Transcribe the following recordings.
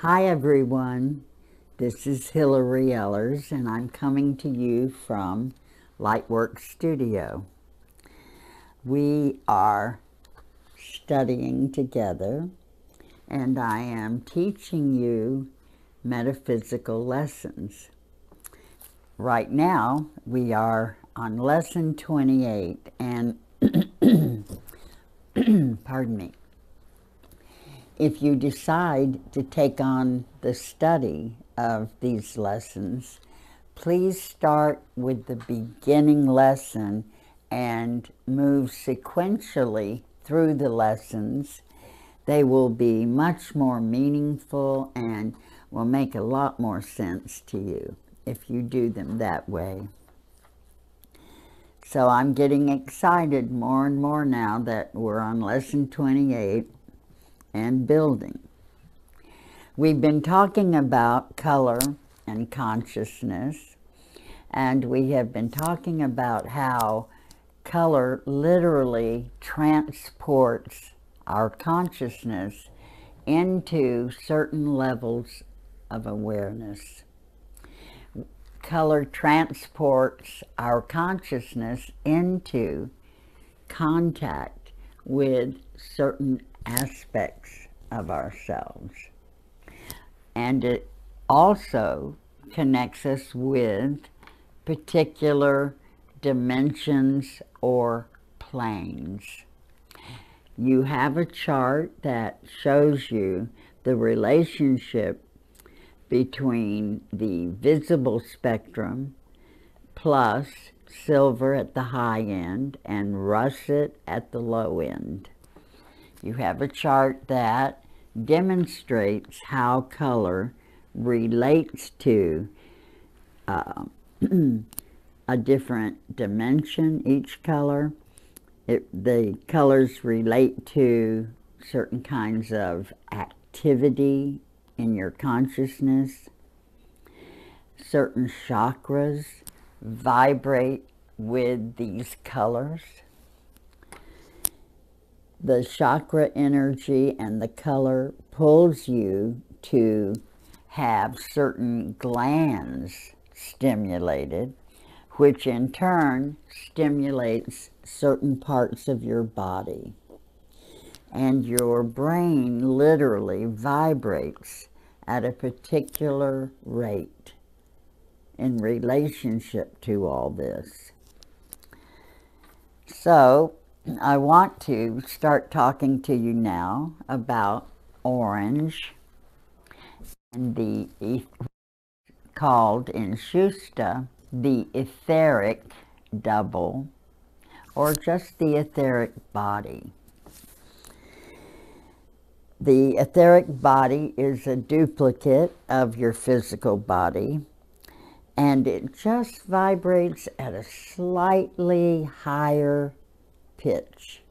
Hi everyone, this is Hillary Ellers and I'm coming to you from Lightwork Studio. We are studying together and I am teaching you metaphysical lessons. Right now we are on lesson 28 and pardon me. If you decide to take on the study of these lessons, please start with the beginning lesson and move sequentially through the lessons. They will be much more meaningful and will make a lot more sense to you if you do them that way. So I'm getting excited more and more now that we're on lesson 28. And building. We've been talking about color and consciousness, and we have been talking about how color literally transports our consciousness into certain levels of awareness. Color transports our consciousness into contact with certain aspects of ourselves, and it also connects us with particular dimensions or planes. You have a chart that shows you the relationship between the visible spectrum plus silver at the high end and russet at the low end. You have a chart that demonstrates how color relates to a different dimension, each color. The colors relate to certain kinds of activity in your consciousness. Certain chakras vibrate with these colors. The chakra energy and the color pulls you to have certain glands stimulated, which in turn stimulates certain parts of your body. And your brain literally vibrates at a particular rate in relationship to all this. So, I want to start talking to you now about orange and the called in Schuster the etheric double, or just the etheric body. The etheric body is a duplicate of your physical body, and it just vibrates at a slightly higher pitch,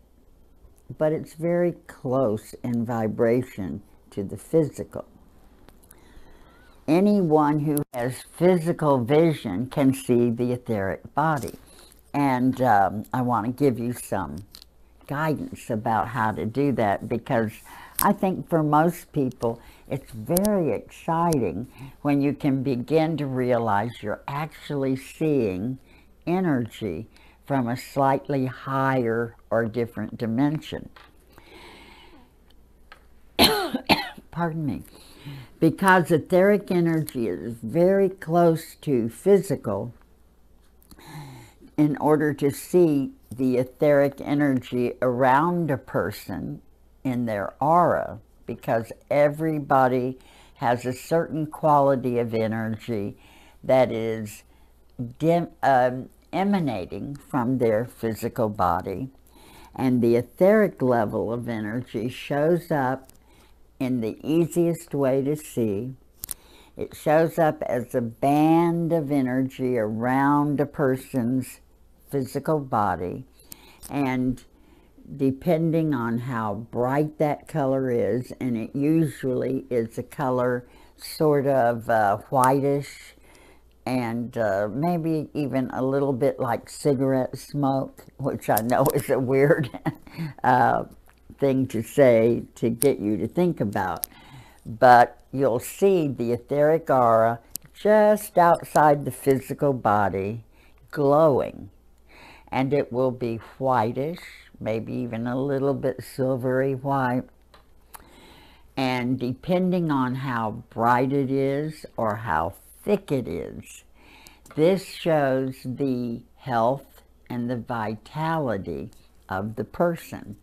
but it's very close in vibration to the physical. Anyone who has physical vision can see the etheric body, and I want to give you some guidance about how to do that, because I think for most people it's very exciting when you can begin to realize you're actually seeing energy from a slightly higher or different dimension. Pardon me. Because etheric energy is very close to physical, in order to see the etheric energy around a person in their aura, because everybody has a certain quality of energy that is emanating from their physical body, and the etheric level of energy shows up in the easiest way to see. It shows up as a band of energy around a person's physical body, and depending on how bright that color is, and it usually is a color sort of whitish and maybe even a little bit like cigarette smoke, which I know is a weird thing to say to get you to think about. but you'll see the etheric aura just outside the physical body glowing, and it will be whitish, maybe even a little bit silvery white. And depending on how bright it is or how thick it is, this shows the health and the vitality of the person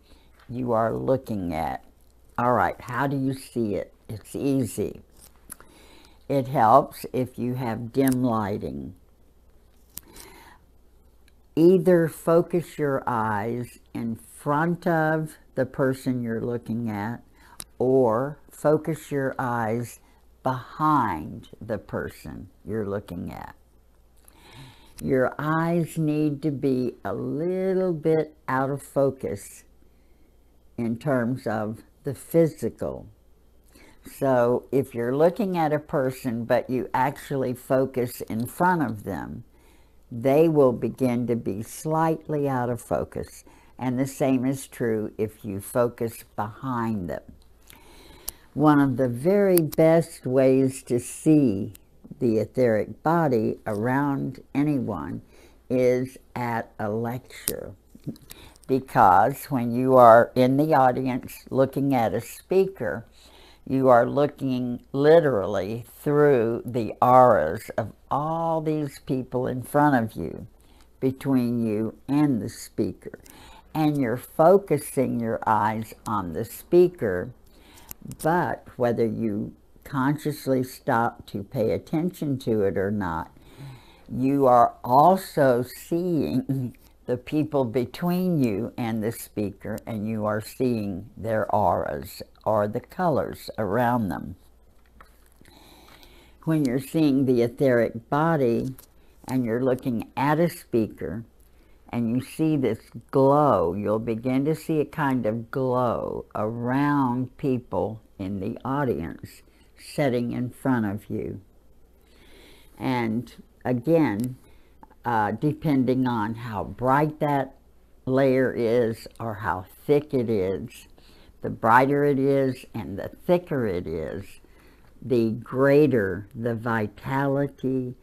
you are looking at. All right, how do you see it? It's easy. It helps if you have dim lighting. Either focus your eyes in front of the person you're looking at, or focus your eyes behind the person you're looking at. Your eyes need to be a little bit out of focus in terms of the physical. So if you're looking at a person but you actually focus in front of them, they will begin to be slightly out of focus. And the same is true if you focus behind them. One of the very best ways to see the etheric body around anyone is at a lecture, because when you are in the audience looking at a speaker, you are looking literally through the auras of all these people in front of you, between you and the speaker, and you're focusing your eyes on the speaker. But whether you consciously stop to pay attention to it or not, you are also seeing the people between you and the speaker, and you are seeing their auras or the colors around them. When you're seeing the etheric body and you're looking at a speaker and you see this glow, you'll begin to see a kind of glow around people in the audience sitting in front of you. And again, depending on how bright that layer is or how thick it is, the brighter it is and the thicker it is, the greater the vitality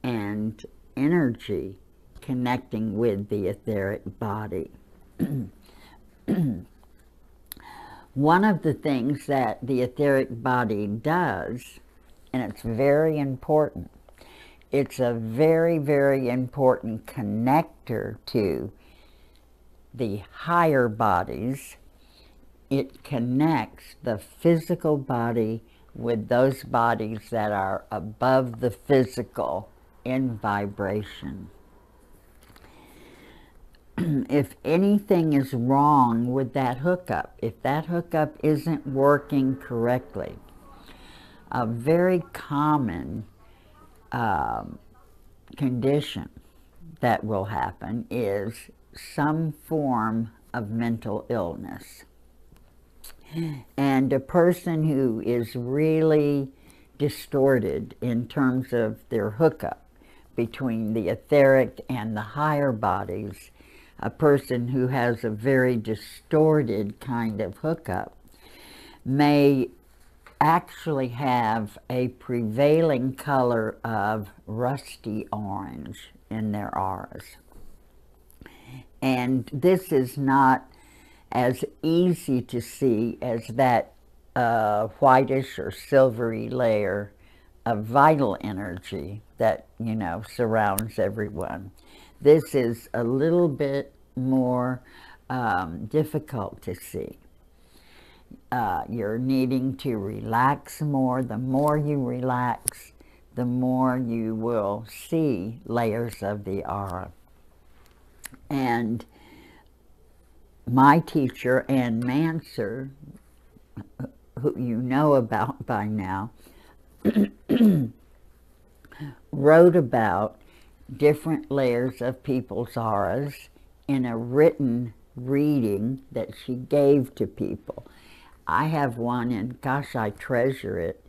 and energy connecting with the etheric body. One of the things that the etheric body does, and it's very important, it's a very, very important connector to the higher bodies. It connects the physical body with those bodies that are above the physical in vibration. If anything is wrong with that hookup, if that hookup isn't working correctly, a very common condition that will happen is some form of mental illness. And a person who is really distorted in terms of their hookup between the etheric and the higher bodies, a person who has a very distorted kind of hookup may actually have a prevailing color of rusty orange in their auras. And this is not as easy to see as that whitish or silvery layer of vital energy that, you know, surrounds everyone. This is a little bit more difficult to see. You're needing to relax more. The more you relax, the more you will see layers of the aura. And my teacher, Ann Manser, who you know about by now, wrote about different layers of people's auras in a written reading that she gave to people. I have one, and gosh, I treasure it.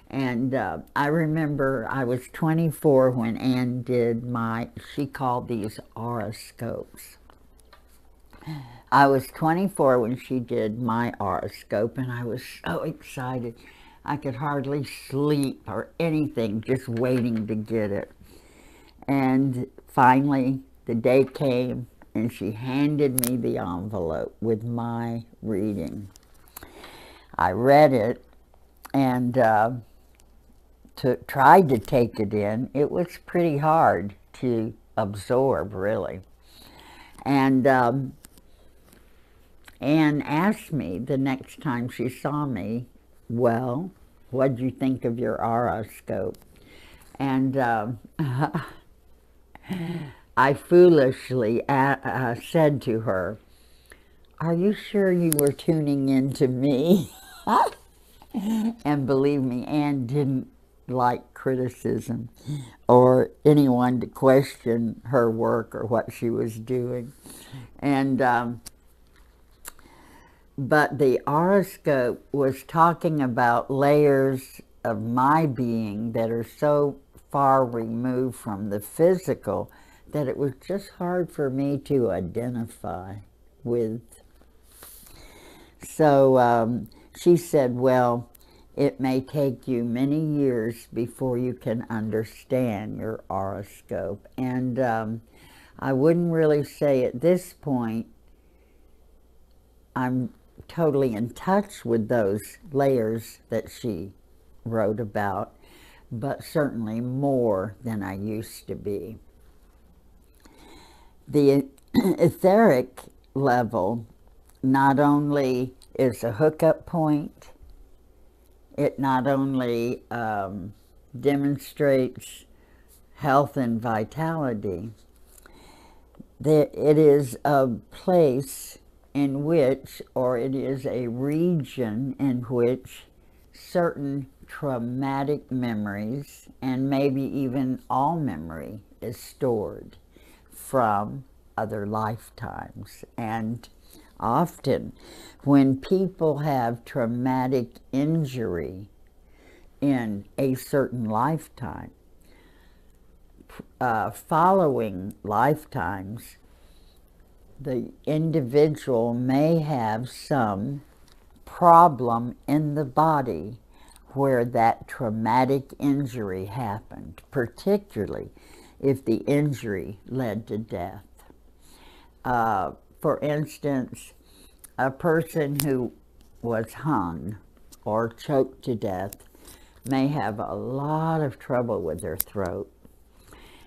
And I remember I was 24 when Ann did she called these horoscopes. I was 24 when she did my horoscope, and I was so excited. I could hardly sleep or anything, just waiting to get it. And finally, the day came, and she handed me the envelope with my reading. I read it and tried to take it in. It was pretty hard to absorb, really. And Anne asked me the next time she saw me, well, what'd you think of your horoscope? And I foolishly said to her, are you sure you were tuning in to me? And believe me, Anne didn't like criticism or anyone to question her work or what she was doing. And but the horoscope was talking about layers of my being that are so far removed from the physical that it was just hard for me to identify with. So she said, well, it may take you many years before you can understand your horoscope. And I wouldn't really say at this point I'm totally in touch with those layers that she wrote about, but certainly more than I used to be. The etheric level not only is a hookup point, it not only demonstrates health and vitality, it is a place in which, or it is a region in which certain traumatic memories, and maybe even all memory, is stored from other lifetimes. And often when people have traumatic injury in a certain lifetime, following lifetimes, the individual may have some problem in the body where that traumatic injury happened, particularly if the injury led to death. For instance, a person who was hung or choked to death may have a lot of trouble with their throat,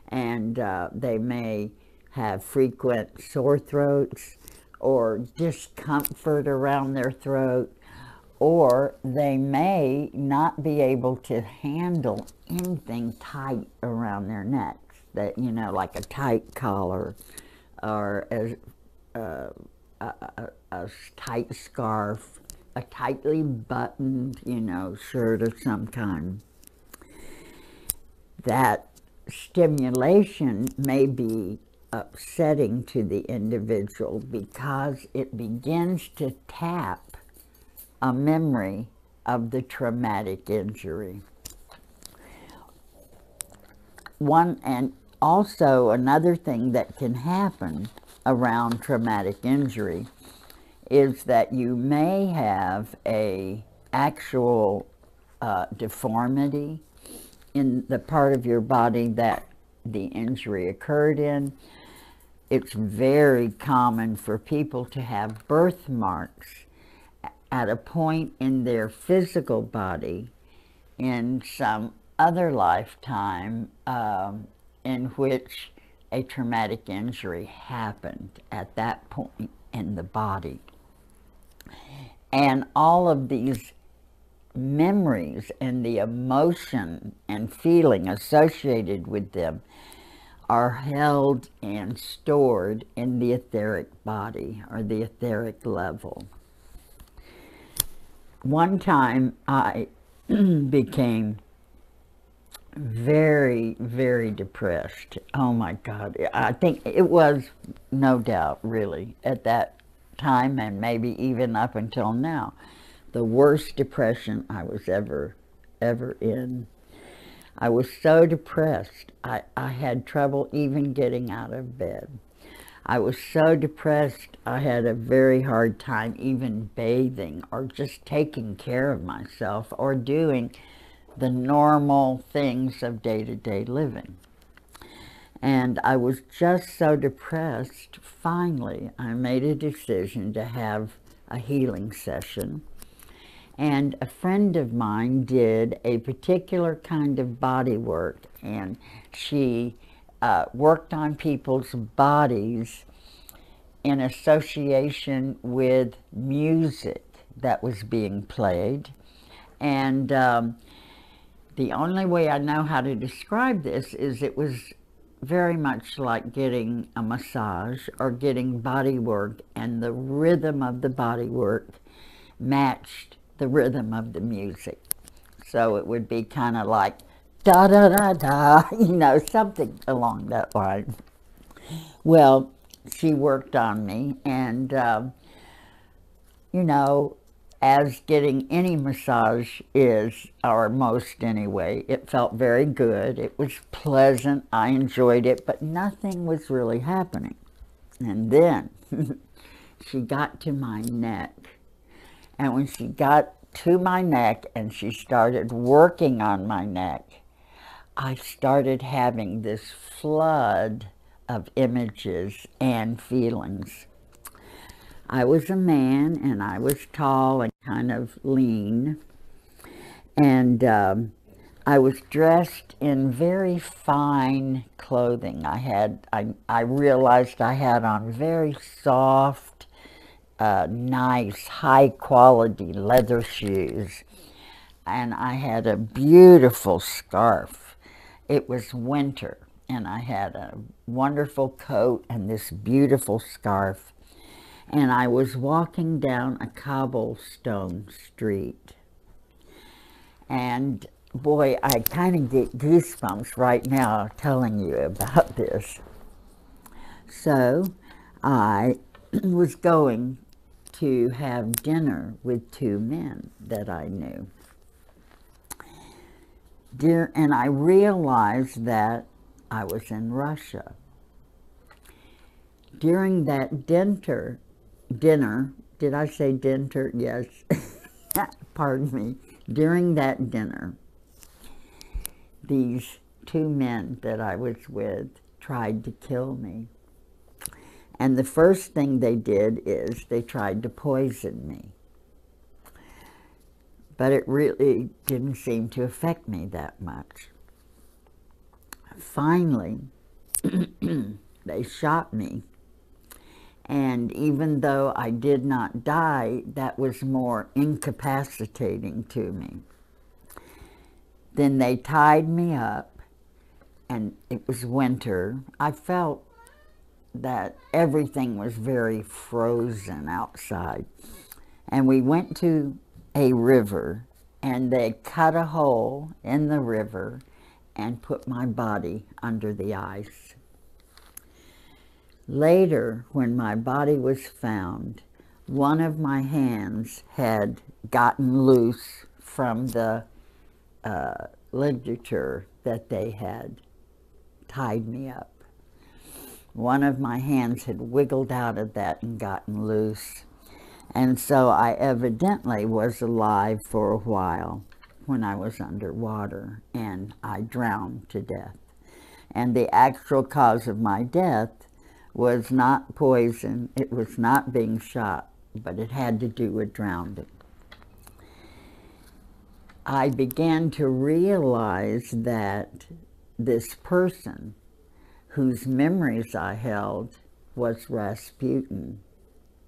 and they may have frequent sore throats or discomfort around their throat, or they may not be able to handle anything tight around their necks, that, you know, like a tight collar or a tight scarf, a tightly buttoned, you know, shirt of some kind. That stimulation may be upsetting to the individual because it begins to tap a memory of the traumatic injury. And also another thing that can happen around traumatic injury is that you may have a actual deformity in the part of your body that the injury occurred in. It's very common for people to have birthmarks at a point in their physical body in some other lifetime in which a traumatic injury happened at that point in the body. And all of these memories and the emotion and feeling associated with them are held and stored in the etheric body, or the etheric level. One time I became very, very depressed. Oh my God. I think it was, no doubt, really, at that time, and maybe even up until now, the worst depression I was ever in. I was so depressed, I had trouble even getting out of bed. I was so depressed, I had a very hard time even bathing or just taking care of myself or doing the normal things of day-to-day living. And I was just so depressed, finally, I made a decision to have a healing session. And a friend of mine did a particular kind of body work, and she worked on people's bodies in association with music that was being played. And the only way I know how to describe this is it was very much like getting a massage or getting body work, and the rhythm of the body work matched the rhythm of the music. So it would be kind of like da da da da, you know, something along that line. Well, she worked on me, and you know, as getting any massage is, or most anyway, it felt very good. It was pleasant. I enjoyed it, but nothing was really happening. And then she got to my neck. And when she got to my neck and she started working on my neck, I started having this flood of images and feelings. I was a man, and I was tall and kind of lean, and I was dressed in very fine clothing. I realized I had on very soft, nice, high-quality leather shoes, and I had a beautiful scarf. It was winter, and I had a wonderful coat and this beautiful scarf, and I was walking down a cobblestone street. And boy, I kind of get goosebumps right now telling you about this. So I was going to have dinner with two men that I knew. And I realized that I was in Russia. During that dinner, did I say dinner? Yes. Pardon me. During that dinner, these two men that I was with tried to kill me. And the first thing they did is they tried to poison me. But it really didn't seem to affect me that much. Finally, they shot me. And even though I did not die, that was more incapacitating to me. Then they tied me up, and it was winter. I felt that everything was very frozen outside. And we went to a river, and they cut a hole in the river and put my body under the ice. Later, when my body was found, one of my hands had gotten loose from the ligature that they had tied me up. One of my hands had wiggled out of that and gotten loose. And so I evidently was alive for a while when I was underwater, and I drowned to death. And the actual cause of my death was not poison, it was not being shot, but it had to do with drowning. I began to realize that this person whose memories I held was Rasputin.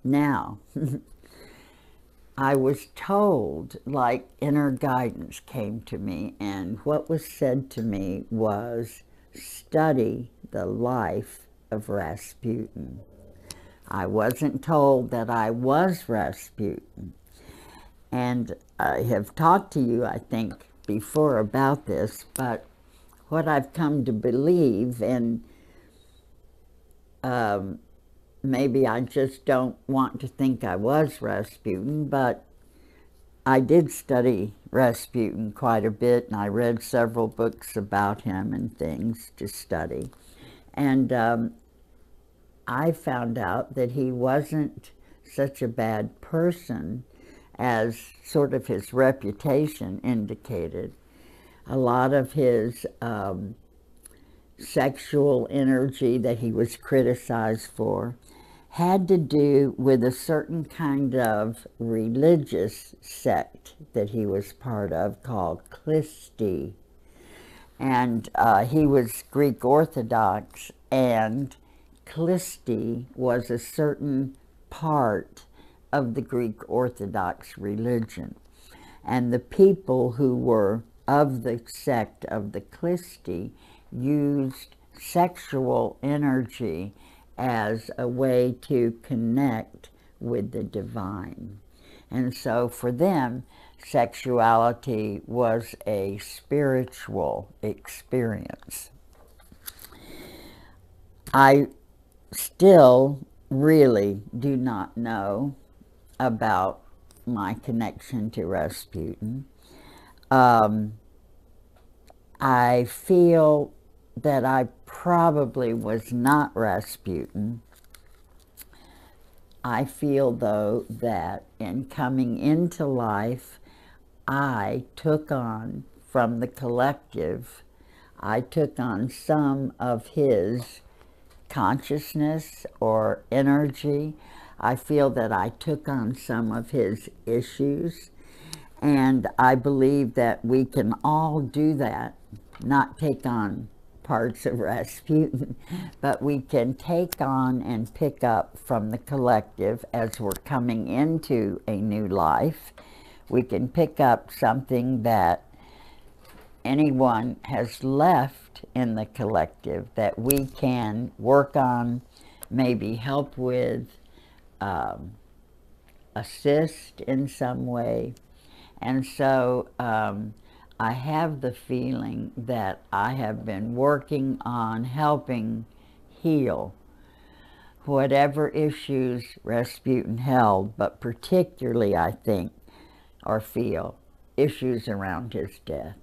Now, I was told, like inner guidance came to me, and what was said to me was, study the life of Rasputin. I wasn't told that I was Rasputin. And I have talked to you, I think, before about this, but what I've come to believe, and maybe I just don't want to think I was Rasputin, but I did study Rasputin quite a bit, and I read several books about him and things to study. And I found out that he wasn't such a bad person as sort of his reputation indicated. A lot of his sexual energy that he was criticized for had to do with a certain kind of religious sect that he was part of called Christi. And he was Greek Orthodox, and Christi was a certain part of the Greek Orthodox religion. And the people who were of the sect of the Christi used sexual energy as a way to connect with the divine. And so for them, sexuality was a spiritual experience. I still really do not know about my connection to Rasputin. I feel that I probably was not Rasputin. I feel, though, that in coming into life, I took on, from the collective, I took on some of his consciousness or energy. I feel that I took on some of his issues, and I believe that we can all do that, not take on parts of Rasputin, but we can take on and pick up from the collective as we're coming into a new life. We can pick up something that anyone has left in the collective that we can work on, maybe help with, assist in some way. And so I have the feeling that I have been working on helping heal whatever issues Rasputin held, but particularly, I think, or feel, issues around his death,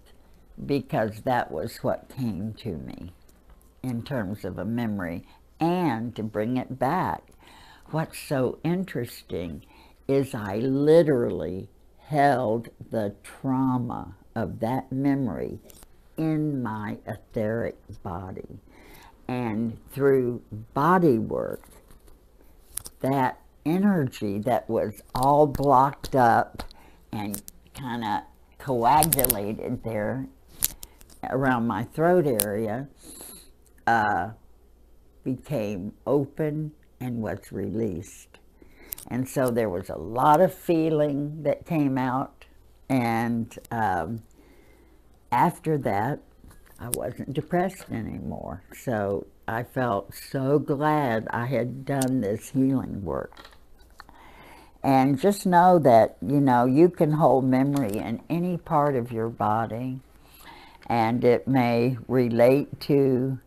because that was what came to me in terms of a memory. And to bring it back, what's so interesting is I literally held the trauma of that memory in my etheric body. And through body work, that energy that was all blocked up and kind of coagulated there around my throat area became open and was released. And so there was a lot of feeling that came out, and after that, I wasn't depressed anymore. So I felt so glad I had done this healing work. And just know that, you know, you can hold memory in any part of your body, and it may relate to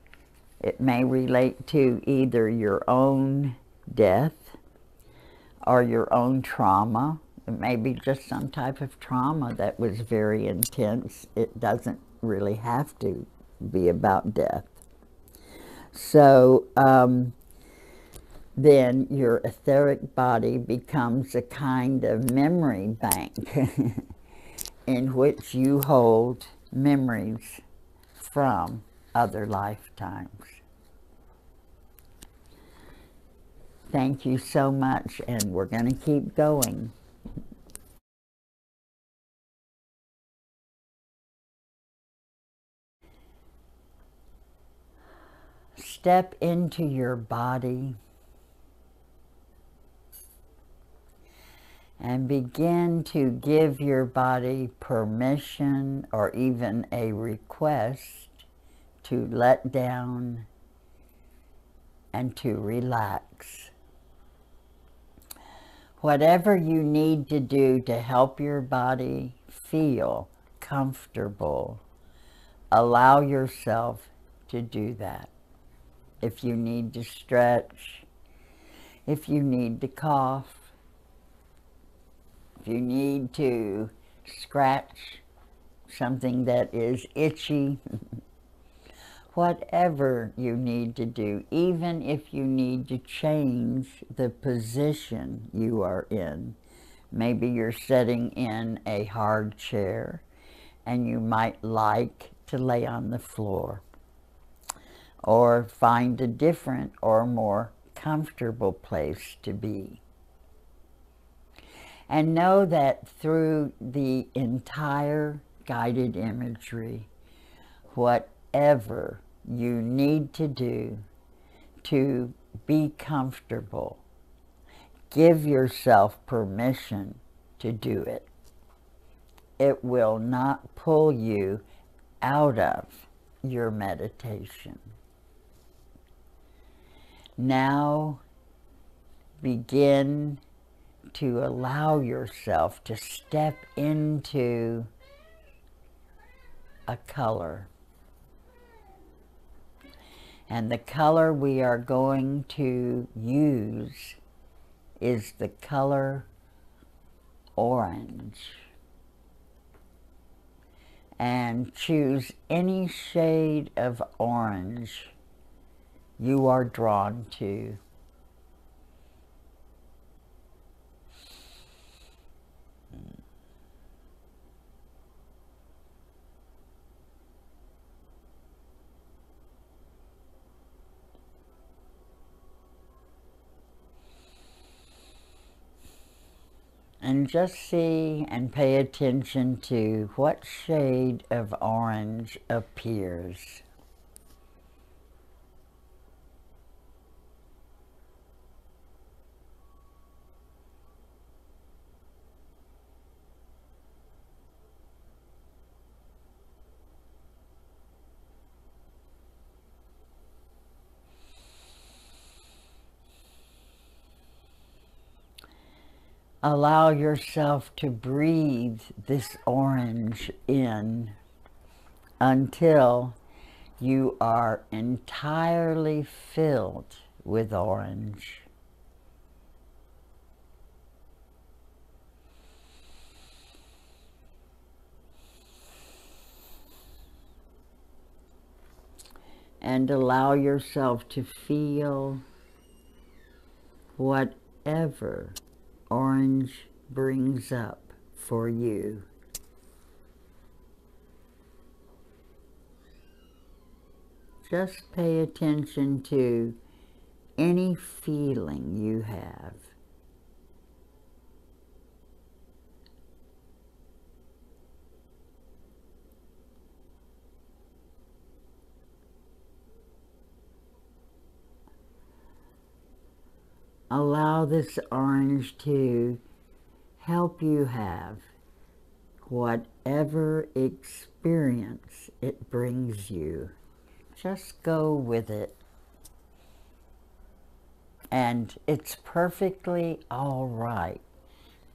either your own death or your own trauma. It may be just some type of trauma that was very intense. It doesn't really have to be about death. So then your etheric body becomes a kind of memory bank in which you hold memories from other lifetimes. Thank you so much, and we're going to keep going. Step into your body and begin to give your body permission or even a request to let down and to relax. Whatever you need to do to help your body feel comfortable, allow yourself to do that. If you need to stretch, if you need to cough, if you need to scratch something that is itchy, whatever you need to do, even if you need to change the position you are in. Maybe you're sitting in a hard chair and you might like to lay on the floor, or find a different or more comfortable place to be. And know that through the entire guided imagery, whatever you need to do to be comfortable, give yourself permission to do it. It will not pull you out of your meditation. Now begin to allow yourself to step into a color. And the color we are going to use is the color orange. And choose any shade of orange you are drawn to. And just see and pay attention to what shade of orange appears. Allow yourself to breathe this orange in until you are entirely filled with orange. And allow yourself to feel whatever orange brings up for you. Just pay attention to any feeling you have. Allow this orange to help you have whatever experience it brings you. Just go with it. And it's perfectly all right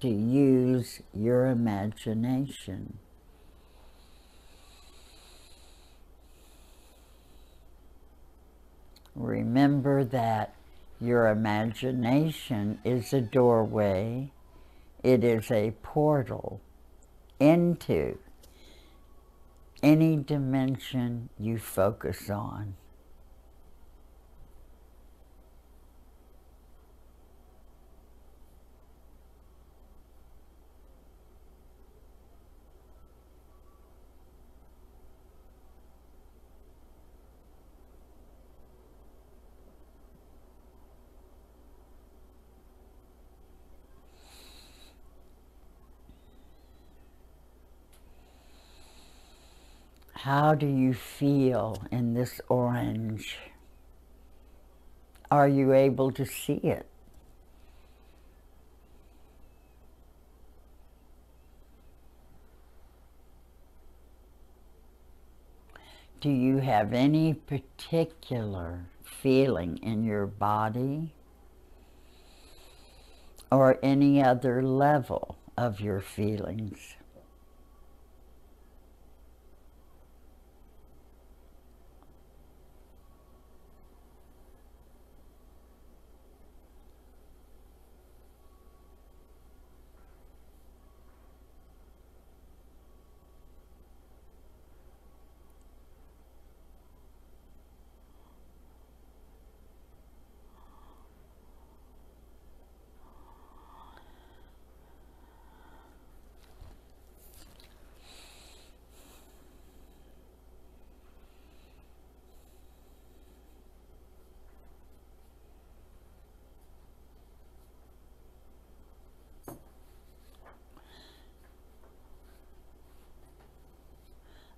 to use your imagination. Remember that your imagination is a doorway. It is a portal into any dimension you focus on. How do you feel in this orange? Are you able to see it? Do you have any particular feeling in your body or any other level of your feelings?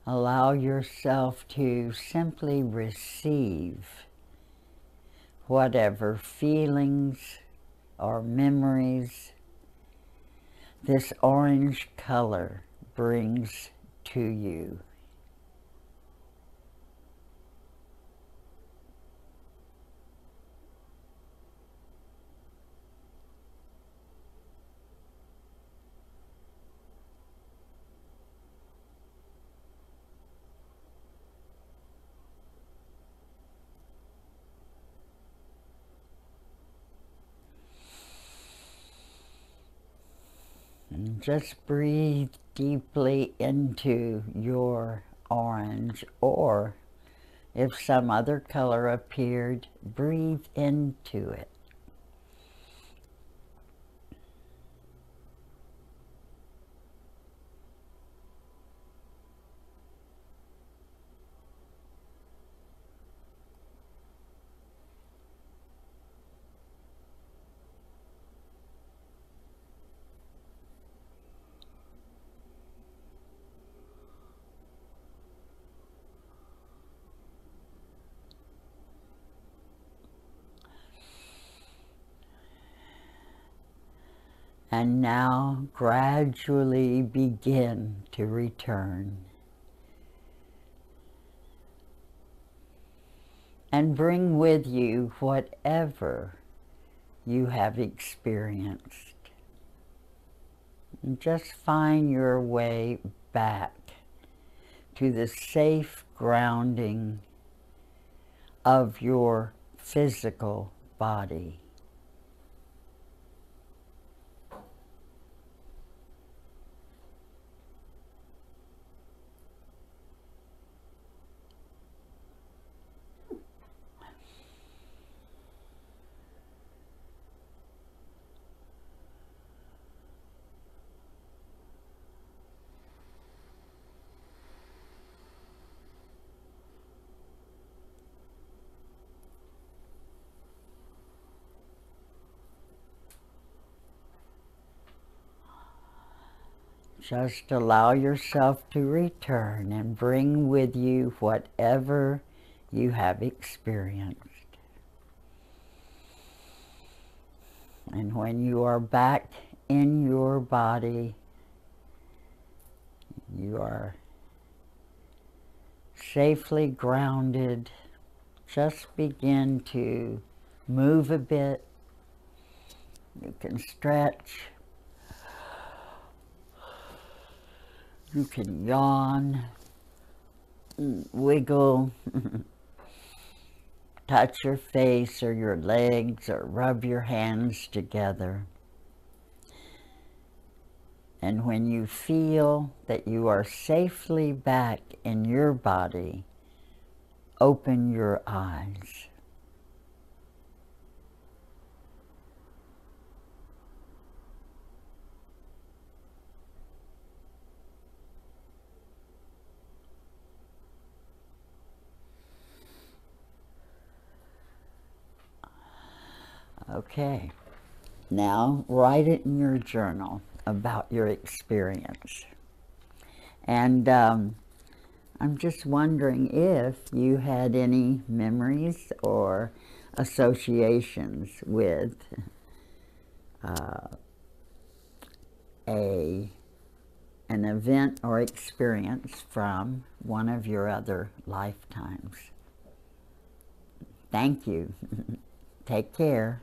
allow yourself to simply receive whatever feelings or memories this orange color brings to you. And just breathe deeply into your orange, or if some other color appeared, breathe into it. And now gradually begin to return. And bring with you whatever you have experienced. And just find your way back to the safe grounding of your physical body. Just allow yourself to return and bring with you whatever you have experienced. And when you are back in your body, you are safely grounded. Just begin to move a bit. You can stretch. You can yawn, wiggle, touch your face or your legs, or rub your hands together. And when you feel that you are safely back in your body, open your eyes. Okay, now write it in your journal about your experience. And I'm just wondering if you had any memories or associations with an event or experience from one of your other lifetimes. Thank you. Take care.